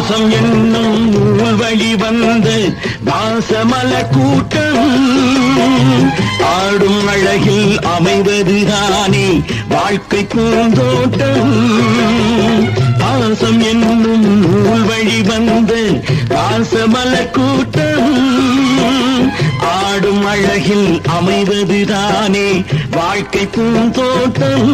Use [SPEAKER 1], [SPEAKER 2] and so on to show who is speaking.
[SPEAKER 1] பாசம் என்னும் நூல் வழி வந்த வாசமலர் கூட்டம் ஆடும் அழகில் அமைவதுதானே வாழ்க்கை பூந்தோட்டம். பாசம் என்னும் நூல் வழி வந்த வாசமலர் கூட்டம் ஆடும் அழகில் அமைவதுதானே வாழ்க்கை பூந்தோட்டம்.